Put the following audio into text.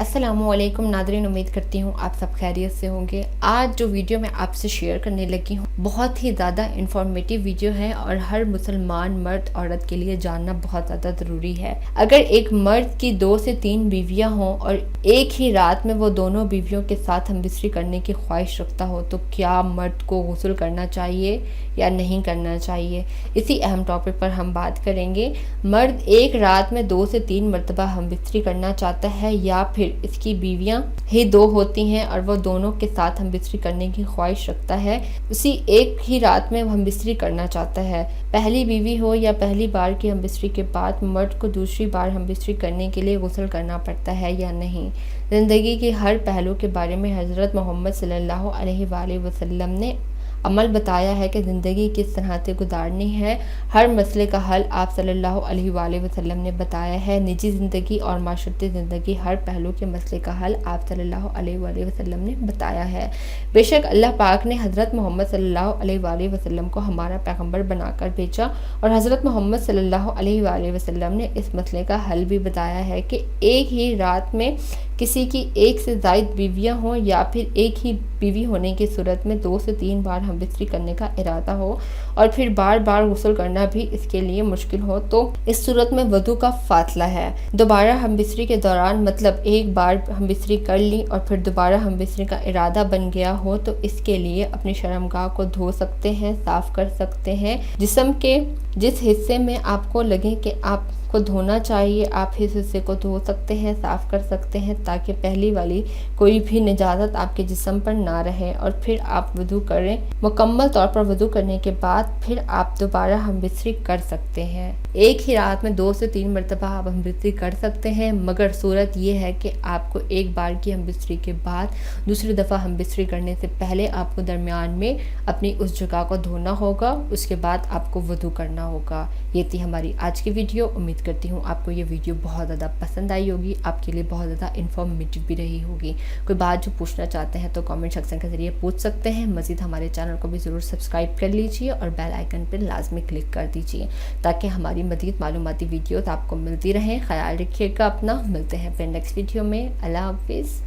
अस्सलामु अलैकुम नादरीन, उम्मीद करती हूँ आप सब खैरियत से होंगे। आज जो वीडियो मैं आपसे शेयर करने लगी हूँ बहुत ही ज़्यादा इंफॉर्मेटिव वीडियो है और हर मुसलमान मर्द औरत के लिए जानना बहुत ज़्यादा ज़रूरी है। अगर एक मर्द की 2 से 3 बीवियाँ हों और एक ही रात में वो दोनों बीवियों के साथ हमबिस्तरी करने की ख्वाहिश रखता हो तो क्या मर्द को गुस्ल करना चाहिए या नहीं करना चाहिए, इसी अहम टॉपिक पर हम बात करेंगे। मर्द एक रात में 2 से 3 मरतबा हमबिस्तरी करना चाहता है या फिर इसकी बीवियां ही 2 होती हैं और वो दोनों के साथ हमबिस्तरी करने की ख्वाहिश रखता है, उसी एक ही रात में हमबिस्तरी करना चाहता है। पहली बीवी हो या पहली बार की हमबिस्तरी के बाद मर्द को दूसरी बार हमबिस्तरी करने के लिए गुस्ल करना पड़ता है या नहीं। ज़िंदगी के हर पहलू के बारे में हज़रत मोहम्मद सल्लल्लाहु अलैहि वसल्लम ने अमल बताया है कि ज़िंदगी किस तरह से गुजारनी है। हर मसले का हल आप सल्लल्लाहु अलैहि वसल्लम ने बताया है। निजी ज़िंदगी और माशरती ज़िंदगी हर पहलू के मसले का हल आप सल्लल्लाहु अलैहि वसल्लम ने बताया है। बेशक अल्लाह पाक ने हज़रत मोहम्मद सल्लल्लाहु अलैहि वसल्लम को हमारा पैगंबर बनाकर भेजा और हज़रत मोहम्मद सल्लल्लाहु अलैहि वसल्लम ने इस मसले का हल भी बताया है कि एक ही रात में किसी की एक से ज़ायद बीवियाँ हों या फिर एक ही बीवी होने की सूरत में 2 से 3 बार हमबिस्तरी करने का इरादा हो और फिर बार बार गुस्ल करना भी इसके लिए मुश्किल हो तो इस सूरत में वضو का फासला है। दोबारा हमबिस्तरी के दौरान मतलब एक बार हमबिस्तरी कर ली और फिर दोबारा हमबिस्तरी का इरादा बन गया हो तो इसके लिए अपनी शर्मगाह को धो सकते हैं, साफ़ कर सकते हैं। जिस्म के जिस हिस्से में आपको लगे कि आपको धोना चाहिए आप इस हिस्से को धो सकते हैं, साफ़ कर सकते हैं ताकि पहली वाली कोई भी निजात आपके जिस्म पर ना रहे और फिर आप वुज़ू करें। मुकम्मल तौर पर वुज़ू करने के बाद फिर आप दोबारा हमबिस्तरी कर सकते हैं। एक ही रात में 2 से 3 मरतबा आप हमबिस्तरी कर सकते हैं, मगर सूरत ये है कि आपको एक बार की हमबिस्तरी के बाद दूसरी दफ़ा हमबिस्तरी करने से पहले आपको दरमियान में अपनी उस जगह को धोना होगा, उसके बाद आपको वुज़ू करना होगा। ये थी हमारी आज की वीडियो। उम्मीद करती हूँ आपको ये वीडियो बहुत ज़्यादा पसंद आई होगी, आपके लिए बहुत ज़्यादा इन्फॉर्मेटिव भी रही होगी। कोई बात जो पूछना चाहते हैं तो कमेंट सेक्शन के ज़रिए पूछ सकते हैं। मज़ीद हमारे चैनल को भी ज़रूर सब्सक्राइब कर लीजिए और बेल आइकन पर लाजमी क्लिक कर दीजिए ताकि हमारी मज़ीद मालूमाती वीडियोज़ आपको मिलती रहें। ख्याल रखिएगा अपना, मिलते हैं फिर नेक्स्ट वीडियो में। अल्लाह हाफिज़।